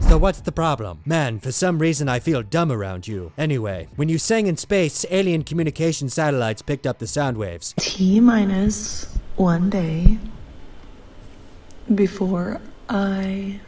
So what's the problem? Man, for some reason I feel dumb around you. Anyway, when you sang in space, alien communication satellites picked up the sound waves. T-minus 1 day before I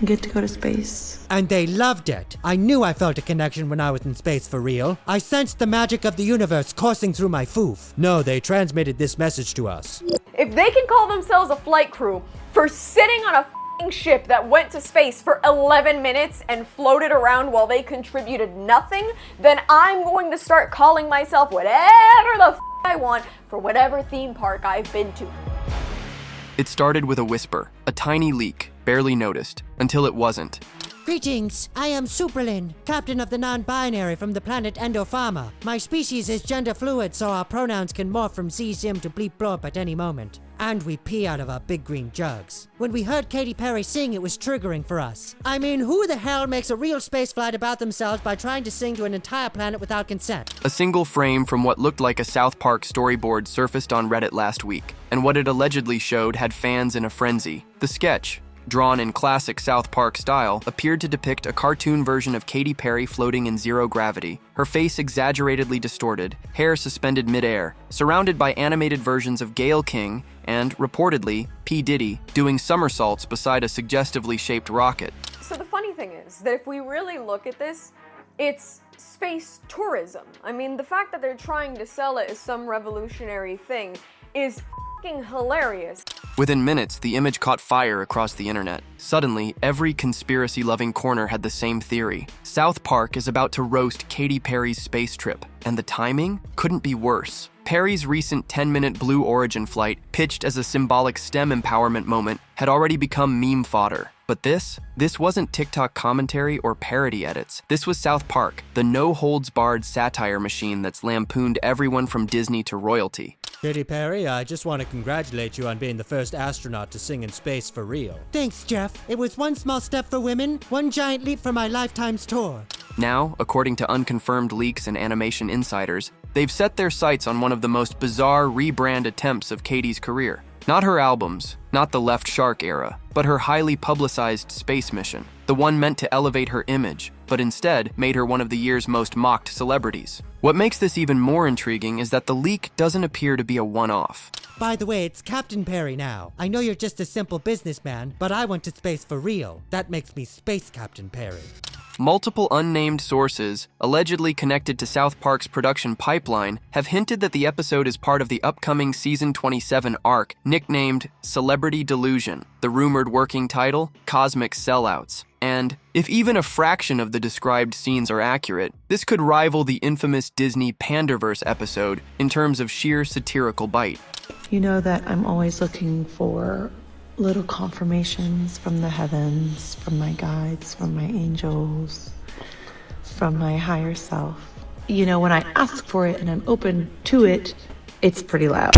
get to go to space. And they loved it. I knew I felt a connection when I was in space for real. I sensed the magic of the universe coursing through my foof. No, they transmitted this message to us. If they can call themselves a flight crew for sitting on a f***ing ship that went to space for 11 minutes and floated around while they contributed nothing, then I'm going to start calling myself whatever the f*** I want for whatever theme park I've been to. It started with a whisper, a tiny leak, barely noticed, until it wasn't. Greetings, I am Superlin, captain of the non-binary from the planet Endopharma. My species is gender fluid, so our pronouns can morph from Z-Zim to bleep blorp at any moment. And we pee out of our big green jugs. When we heard Katy Perry sing, it was triggering for us. I mean, who the hell makes a real spaceflight about themselves by trying to sing to an entire planet without consent? A single frame from what looked like a South Park storyboard surfaced on Reddit last week, and what it allegedly showed had fans in a frenzy. The sketch, drawn in classic South Park style, appeared to depict a cartoon version of Katy Perry floating in zero gravity, her face exaggeratedly distorted, hair suspended midair, surrounded by animated versions of Gayle King and, reportedly, P. Diddy doing somersaults beside a suggestively shaped rocket. So the funny thing is that if we really look at this, it's space tourism. I mean, the fact that they're trying to sell it as some revolutionary thing is f***ing hilarious. Within minutes, the image caught fire across the internet. Suddenly, every conspiracy-loving corner had the same theory. South Park is about to roast Katy Perry's space trip, and the timing couldn't be worse. Perry's recent 10-minute Blue Origin flight, pitched as a symbolic STEM empowerment moment, had already become meme fodder. But this wasn't TikTok commentary or parody edits. This was South Park, the no-holds-barred satire machine that's lampooned everyone from Disney to royalty. Katy Perry, I just want to congratulate you on being the first astronaut to sing in space for real. Thanks, Jeff. It was one small step for women, one giant leap for my lifetime's tour. Now, according to unconfirmed leaks and animation insiders, they've set their sights on one of the most bizarre rebrand attempts of Katy's career. Not her albums, not the Left Shark era, but her highly publicized space mission. The one meant to elevate her image, but instead made her one of the year's most mocked celebrities. What makes this even more intriguing is that the leak doesn't appear to be a one-off. By the way, it's Captain Perry now. I know you're just a simple businessman, but I went to space for real. That makes me Space Captain Perry. Multiple unnamed sources, allegedly connected to South Park's production pipeline, have hinted that the episode is part of the upcoming Season 27 arc, nicknamed Celebrity Delusion, the rumored working title, Cosmic Sellouts. And, if even a fraction of the described scenes are accurate, this could rival the infamous Disney Panderverse episode in terms of sheer satirical bite. You know that I'm always looking for little confirmations from the heavens, from my guides, from my angels, from my higher self. You know, when I ask for it and I'm open to it, it's pretty loud.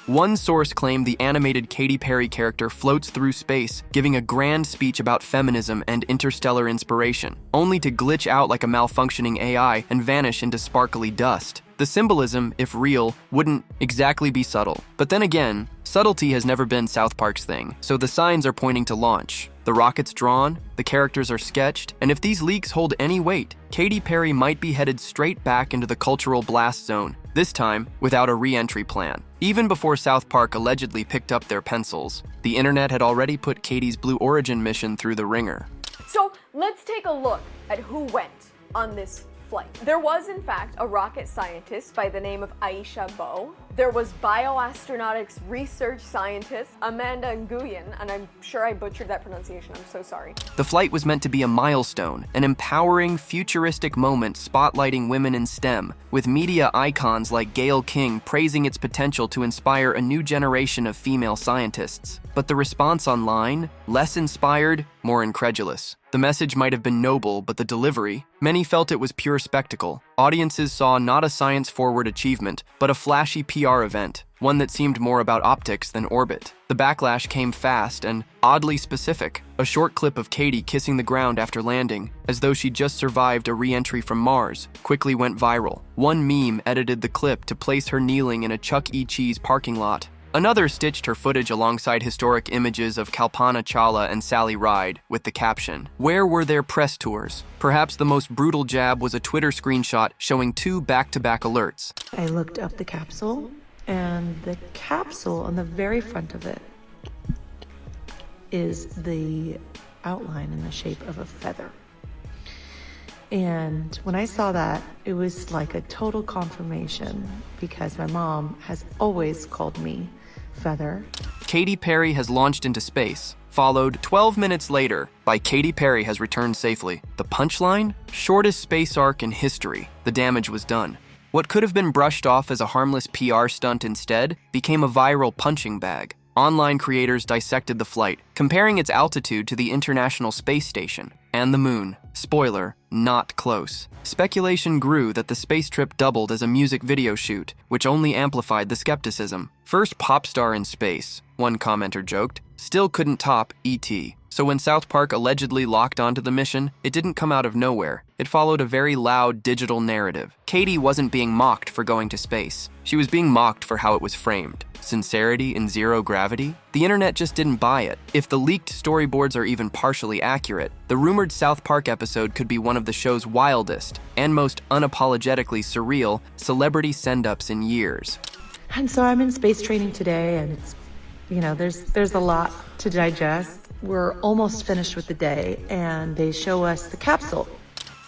One source claimed the animated Katy Perry character floats through space, giving a grand speech about feminism and interstellar inspiration, only to glitch out like a malfunctioning AI and vanish into sparkly dust. The symbolism, if real, wouldn't exactly be subtle. But then again, subtlety has never been South Park's thing, so the signs are pointing to launch. The rocket's drawn, the characters are sketched, and if these leaks hold any weight, Katy Perry might be headed straight back into the cultural blast zone, this time without a re-entry plan. Even before South Park allegedly picked up their pencils, the internet had already put Katy's Blue Origin mission through the ringer. So let's take a look at who went on this flight. There was, in fact, a rocket scientist by the name of Aisha Bowe. There was bioastronautics research scientist Amanda Nguyen, and I'm sure I butchered that pronunciation, I'm so sorry. The flight was meant to be a milestone, an empowering, futuristic moment spotlighting women in STEM, with media icons like Gayle King praising its potential to inspire a new generation of female scientists. But the response online? Less inspired, more incredulous. The message might have been noble, but the delivery? Many felt it was pure spectacle. Audiences saw not a science-forward achievement, but a flashy PR event, one that seemed more about optics than orbit. The backlash came fast and oddly specific. A short clip of Katy kissing the ground after landing, as though she just survived a re-entry from Mars, quickly went viral. One meme edited the clip to place her kneeling in a Chuck E. Cheese parking lot. Another stitched her footage alongside historic images of Kalpana Chawla and Sally Ride with the caption, "Where were their press tours?" Perhaps the most brutal jab was a Twitter screenshot showing 2 back-to-back alerts. I looked up the capsule, and the capsule on the very front of it is the outline in the shape of a feather. And when I saw that, it was like a total confirmation because my mom has always called me Feather. Katy Perry has launched into space, followed 12 minutes later by Katy Perry has returned safely. The punchline? Shortest space arc in history. The damage was done. What could have been brushed off as a harmless PR stunt instead became a viral punching bag. Online creators dissected the flight, comparing its altitude to the International Space Station and the moon. Spoiler, not close. Speculation grew that the space trip doubled as a music video shoot, which only amplified the skepticism. First pop star in space, one commenter joked, still couldn't top E.T. So when South Park allegedly locked onto the mission, it didn't come out of nowhere. It followed a very loud digital narrative. Katy wasn't being mocked for going to space. She was being mocked for how it was framed. Sincerity in zero gravity? The internet just didn't buy it. If the leaked storyboards are even partially accurate, the rumored South Park episode could be one of the show's wildest and most unapologetically surreal celebrity send-ups in years. And so I'm in space training today, and it's, there's a lot to digest. We're almost finished with the day, and they show us the capsule.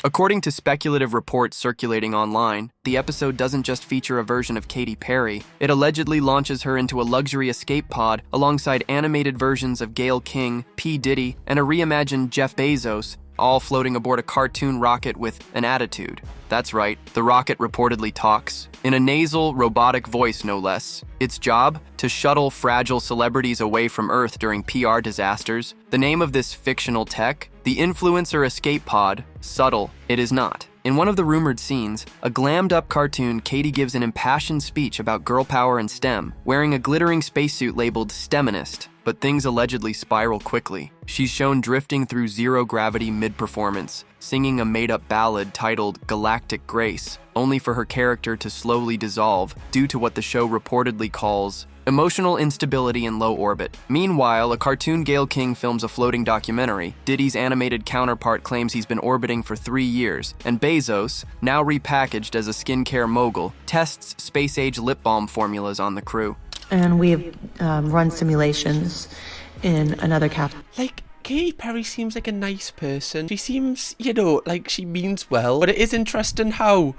According to speculative reports circulating online, the episode doesn't just feature a version of Katy Perry, it allegedly launches her into a luxury escape pod alongside animated versions of Gayle King, P. Diddy, and a reimagined Jeff Bezos, all floating aboard a cartoon rocket with an attitude. That's right, the rocket reportedly talks, in a nasal, robotic voice no less. Its job? To shuttle fragile celebrities away from Earth during PR disasters. The name of this fictional tech? The Influencer Escape Pod. Subtle. It is not. In one of the rumored scenes, a glammed-up cartoon, Katy gives an impassioned speech about girl power and STEM, wearing a glittering spacesuit labeled STEMinist. But things allegedly spiral quickly. She's shown drifting through zero-gravity mid-performance, singing a made-up ballad titled Galactic Grace, only for her character to slowly dissolve due to what the show reportedly calls emotional instability in low orbit. Meanwhile, a cartoon Gayle King films a floating documentary. Diddy's animated counterpart claims he's been orbiting for 3 years, and Bezos, now repackaged as a skincare mogul, tests space-age lip balm formulas on the crew. And we've run simulations in another capsule. Like, Katy Perry seems like a nice person. She seems, like she means well. But it is interesting how,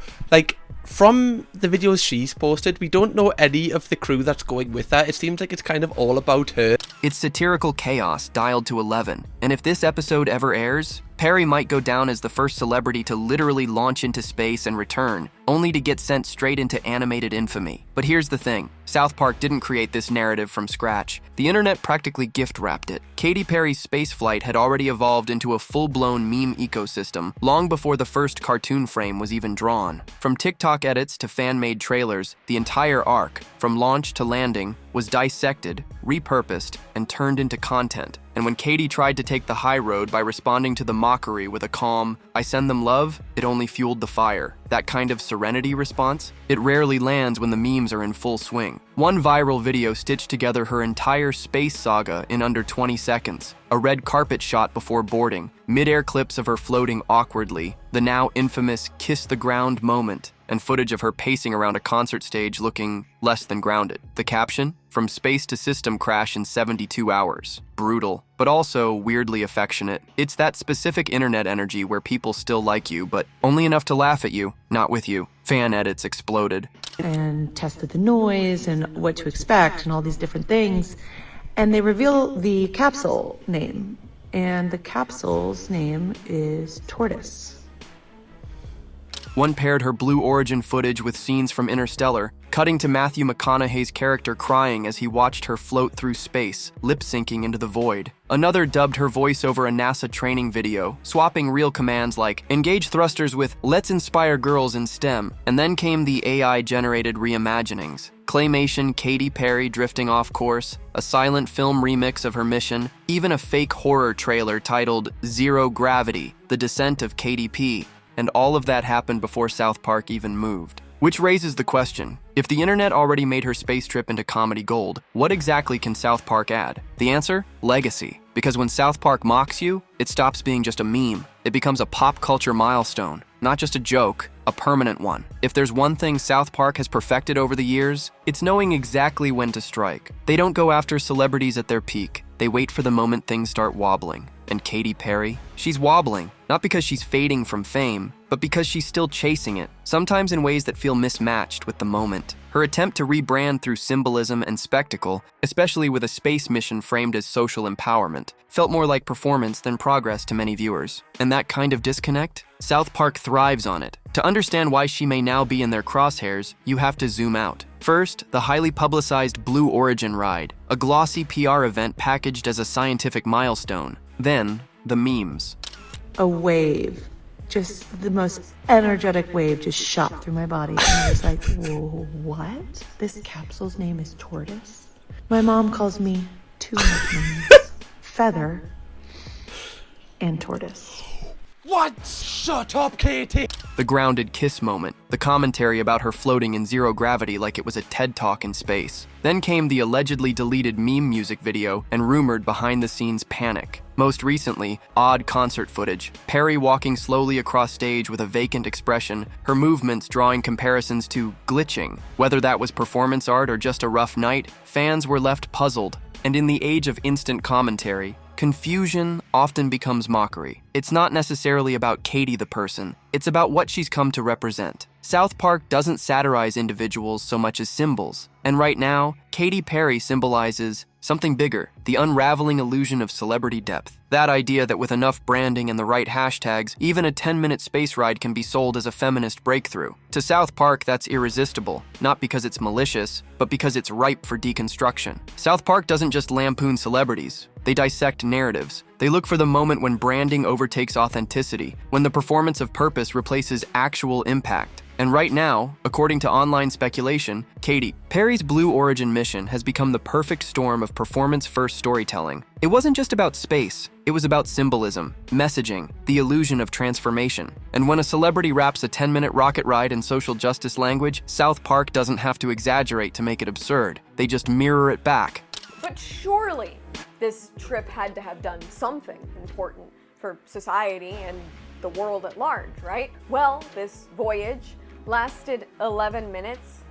from the videos she's posted, we don't know any of the crew that's going with her. It seems like it's kind of all about her. It's satirical chaos dialed to 11. And if this episode ever airs, Perry might go down as the first celebrity to literally launch into space and return, only to get sent straight into animated infamy. But here's the thing. South Park didn't create this narrative from scratch. The internet practically gift-wrapped it. Katy Perry's spaceflight had already evolved into a full-blown meme ecosystem long before the first cartoon frame was even drawn. From TikTok edits to fan-made trailers, the entire arc, from launch to landing, was dissected, repurposed, and turned into content. And when Katy tried to take the high road by responding to the mockery with a calm, "I send them love," it only fueled the fire. That kind of serenity response? It rarely lands when the memes are in full swing. One viral video stitched together her entire space saga in under 20 seconds. A red carpet shot before boarding, midair clips of her floating awkwardly, the now infamous kiss the ground moment, and footage of her pacing around a concert stage looking less than grounded. The caption? From space to system crash in 72 hours. Brutal, but also weirdly affectionate. It's that specific internet energy where people still like you, but only enough to laugh at you, not with you. Fan edits exploded. And tested the noise and what to expect and all these different things. And they reveal the capsule name. And the capsule's name is Tortoise. One paired her Blue Origin footage with scenes from Interstellar, cutting to Matthew McConaughey's character crying as he watched her float through space, lip-syncing into the void. Another dubbed her voice over a NASA training video, swapping real commands like, "Engage thrusters" with "Let's inspire girls in STEM," and then came the AI-generated reimaginings. Claymation Katy Perry drifting off course, a silent film remix of her mission, even a fake horror trailer titled Zero Gravity, The Descent of Katy P. And all of that happened before South Park even moved. Which raises the question, if the internet already made her space trip into comedy gold, what exactly can South Park add? The answer? Legacy. Because when South Park mocks you, it stops being just a meme. It becomes a pop culture milestone, not just a joke, a permanent one. If there's one thing South Park has perfected over the years, it's knowing exactly when to strike. They don't go after celebrities at their peak. They wait for the moment things start wobbling. And Katy Perry? She's wobbling, not because she's fading from fame, but because she's still chasing it, sometimes in ways that feel mismatched with the moment. Her attempt to rebrand through symbolism and spectacle, especially with a space mission framed as social empowerment, felt more like performance than progress to many viewers. And that kind of disconnect? South Park thrives on it. To understand why she may now be in their crosshairs, you have to zoom out. First, the highly publicized Blue Origin ride, a glossy PR event packaged as a scientific milestone. Then, the memes. A wave, just the most energetic wave just shot through my body. And I was like, whoa, what? This capsule's name is Tortoise? My mom calls me two nicknames, Feather and Tortoise. What? Shut up, Katy! The grounded kiss moment, the commentary about her floating in zero gravity like it was a TED Talk in space. Then came the allegedly deleted meme music video and rumored behind-the-scenes panic. Most recently, odd concert footage, Perry walking slowly across stage with a vacant expression, her movements drawing comparisons to glitching. Whether that was performance art or just a rough night, fans were left puzzled. And in the age of instant commentary, confusion often becomes mockery. It's not necessarily about Katy the person, it's about what she's come to represent. South Park doesn't satirize individuals so much as symbols, and right now, Katy Perry symbolizes something bigger, the unraveling illusion of celebrity depth. That idea that with enough branding and the right hashtags, even a 10-minute space ride can be sold as a feminist breakthrough. To South Park, that's irresistible, not because it's malicious, but because it's ripe for deconstruction. South Park doesn't just lampoon celebrities, they dissect narratives. They look for the moment when branding overtakes authenticity, when the performance of purpose replaces actual impact. And right now, according to online speculation, Katy Perry's Blue Origin mission has become the perfect storm of performance-first storytelling. It wasn't just about space, it was about symbolism, messaging, the illusion of transformation. And when a celebrity wraps a 10-minute rocket ride in social justice language, South Park doesn't have to exaggerate to make it absurd. They just mirror it back. But surely, this trip had to have done something important for society and the world at large, right? Well, this voyage lasted 11 minutes.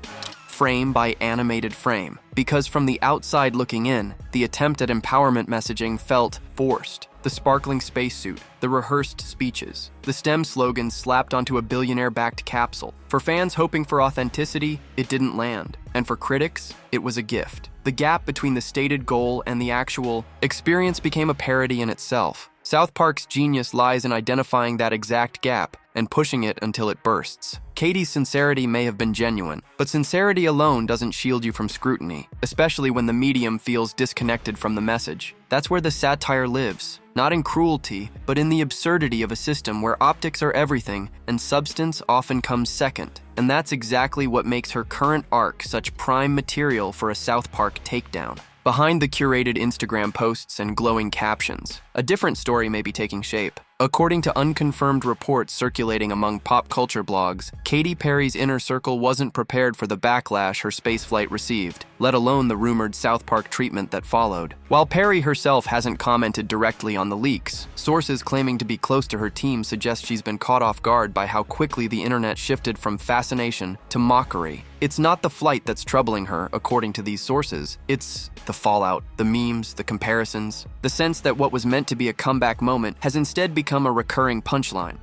Frame by animated frame. Because from the outside looking in, the attempt at empowerment messaging felt forced. The sparkling spacesuit, the rehearsed speeches, the STEM slogans slapped onto a billionaire-backed capsule. For fans hoping for authenticity, it didn't land. And for critics, it was a gift. The gap between the stated goal and the actual experience became a parody in itself. South Park's genius lies in identifying that exact gap and pushing it until it bursts. Katy's sincerity may have been genuine, but sincerity alone doesn't shield you from scrutiny, especially when the medium feels disconnected from the message. That's where the satire lives, not in cruelty, but in the absurdity of a system where optics are everything and substance often comes second. And that's exactly what makes her current arc such prime material for a South Park takedown. Behind the curated Instagram posts and glowing captions, a different story may be taking shape. According to unconfirmed reports circulating among pop culture blogs, Katy Perry's inner circle wasn't prepared for the backlash her spaceflight received, let alone the rumored South Park treatment that followed. While Perry herself hasn't commented directly on the leaks, sources claiming to be close to her team suggest she's been caught off guard by how quickly the internet shifted from fascination to mockery. It's not the flight that's troubling her, according to these sources. It's the fallout, the memes, the comparisons, the sense that what was meant to be a comeback moment has instead become a recurring punchline.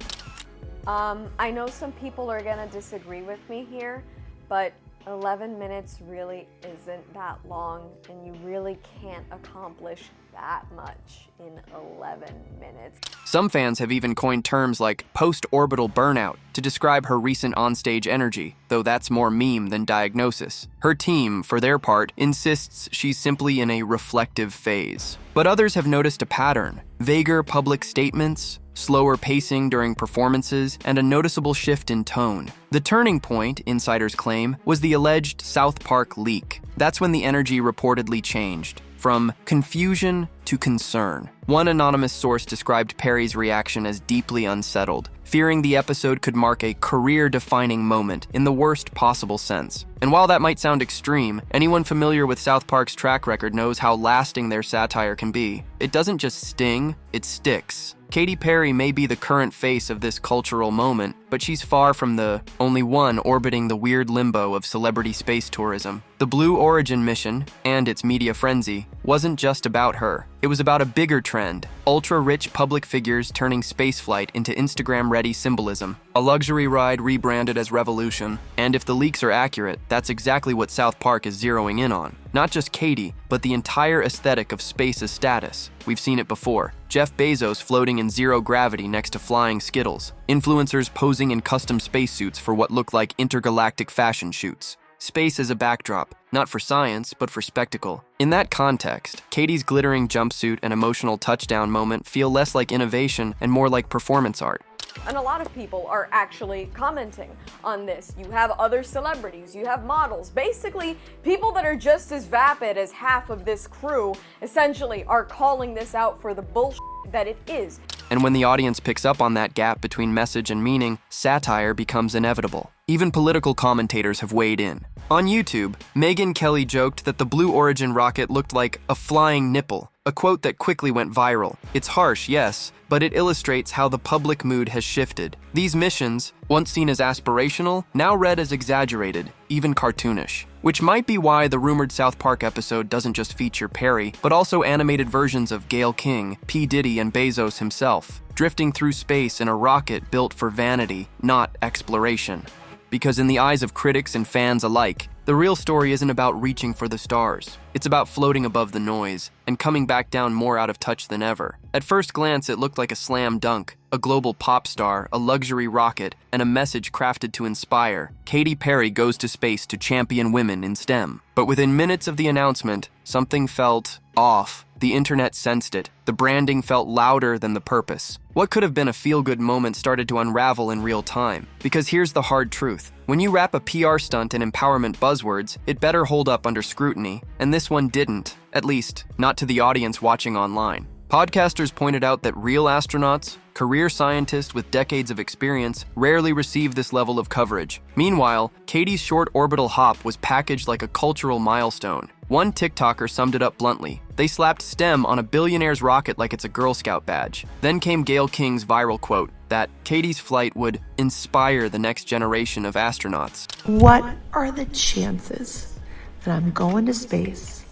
I know some people are gonna disagree with me here, but 11 minutes really isn't that long, and you really can't accomplish that much in 11 minutes. Some fans have even coined terms like post-orbital burnout to describe her recent onstage energy, though that's more meme than diagnosis. Her team, for their part, insists she's simply in a reflective phase. But others have noticed a pattern: vaguer public statements, slower pacing during performances, and a noticeable shift in tone. The turning point, insiders claim, was the alleged South Park leak. That's when the energy reportedly changed. from confusion to concern. One anonymous source described Perry's reaction as deeply unsettled, fearing the episode could mark a career-defining moment in the worst possible sense. And while that might sound extreme, anyone familiar with South Park's track record knows how lasting their satire can be. It doesn't just sting, it sticks. Katy Perry may be the current face of this cultural moment, but she's far from the only one orbiting the weird limbo of celebrity space tourism. The Blue Origin mission, and its media frenzy, wasn't just about her. It was about a bigger trend, ultra-rich public figures turning spaceflight into Instagram-ready symbolism, a luxury ride rebranded as revolution, and if the leaks are accurate, that's exactly what South Park is zeroing in on. Not just Katy, but the entire aesthetic of space as status. We've seen it before. Jeff Bezos floating in zero gravity next to flying Skittles. Influencers posing in custom spacesuits for what look like intergalactic fashion shoots. Space as a backdrop, not for science, but for spectacle. In that context, Katy's glittering jumpsuit and emotional touchdown moment feel less like innovation and more like performance art. And a lot of people are actually commenting on this. You have other celebrities, you have models, basically people that are just as vapid as half of this crew essentially are calling this out for the bullshit that it is. And when the audience picks up on that gap between message and meaning, satire becomes inevitable. Even political commentators have weighed in. On YouTube, Megyn Kelly joked that the Blue Origin rocket looked like a flying nipple, a quote that quickly went viral. It's harsh, yes, but it illustrates how the public mood has shifted. These missions, once seen as aspirational, now read as exaggerated, even cartoonish. Which might be why the rumored South Park episode doesn't just feature Perry, but also animated versions of Gayle King, P. Diddy, and Bezos himself, drifting through space in a rocket built for vanity, not exploration. Because in the eyes of critics and fans alike, the real story isn't about reaching for the stars. It's about floating above the noise and coming back down more out of touch than ever. At first glance, it looked like a slam dunk, a global pop star, a luxury rocket, and a message crafted to inspire. Katy Perry goes to space to champion women in STEM. But within minutes of the announcement, something felt off. The internet sensed it. The branding felt louder than the purpose. What could have been a feel-good moment started to unravel in real time. Because here's the hard truth. When you wrap a PR stunt in empowerment buzzwords, it better hold up under scrutiny, and this one didn't, at least, not to the audience watching online. Podcasters pointed out that real astronauts, career scientists with decades of experience, rarely receive this level of coverage. Meanwhile, Katy's short orbital hop was packaged like a cultural milestone. One TikToker summed it up bluntly. They slapped STEM on a billionaire's rocket like it's a Girl Scout badge. Then came Gayle King's viral quote that Katy's flight would inspire the next generation of astronauts. What are the chances that I'm going to space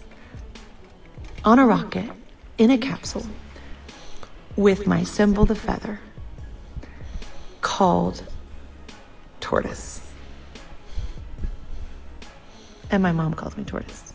on a rocket in a capsule with my symbol, the feather, called tortoise? And my mom calls me tortoise.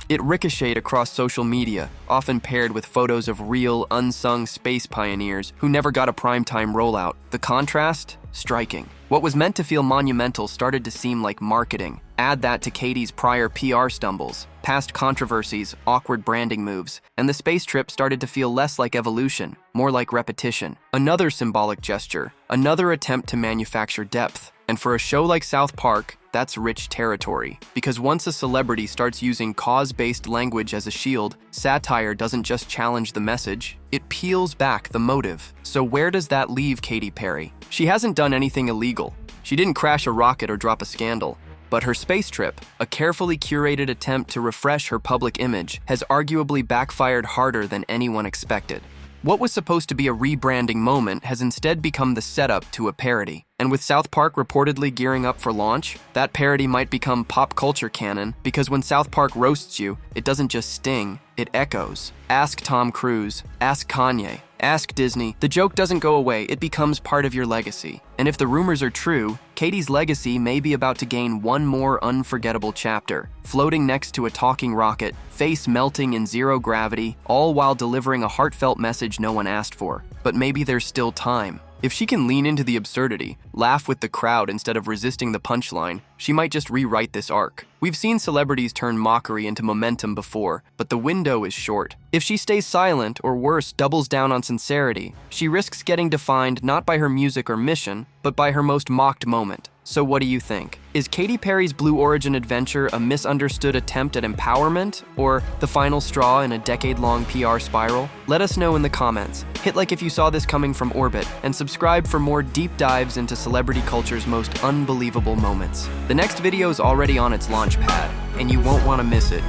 It ricocheted across social media, often paired with photos of real, unsung space pioneers who never got a primetime rollout. The contrast? Striking. What was meant to feel monumental started to seem like marketing. Add that to Katy's prior PR stumbles, past controversies, awkward branding moves, and the space trip started to feel less like evolution, more like repetition. Another symbolic gesture, another attempt to manufacture depth. And for a show like South Park, that's rich territory. Because once a celebrity starts using cause-based language as a shield, satire doesn't just challenge the message, it peels back the motive. So where does that leave Katy Perry? She hasn't done anything illegal. She didn't crash a rocket or drop a scandal. But her space trip, a carefully curated attempt to refresh her public image, has arguably backfired harder than anyone expected. What was supposed to be a rebranding moment has instead become the setup to a parody. And with South Park reportedly gearing up for launch, that parody might become pop culture canon because when South Park roasts you, it doesn't just sting, it echoes. Ask Tom Cruise, ask Kanye, ask Disney. The joke doesn't go away, it becomes part of your legacy. And if the rumors are true, Katy's legacy may be about to gain one more unforgettable chapter, floating next to a talking rocket, face melting in zero gravity, all while delivering a heartfelt message no one asked for. But maybe there's still time. If she can lean into the absurdity, laugh with the crowd instead of resisting the punchline, she might just rewrite this arc. We've seen celebrities turn mockery into momentum before, but the window is short. If she stays silent, or worse, doubles down on sincerity, she risks getting defined not by her music or mission, but by her most mocked moment. So what do you think? Is Katy Perry's Blue Origin adventure a misunderstood attempt at empowerment, or the final straw in a decade-long PR spiral? Let us know in the comments. Hit like if you saw this coming from orbit, and subscribe for more deep dives into celebrity culture's most unbelievable moments. The next video is already on its launch pad, and you won't want to miss it.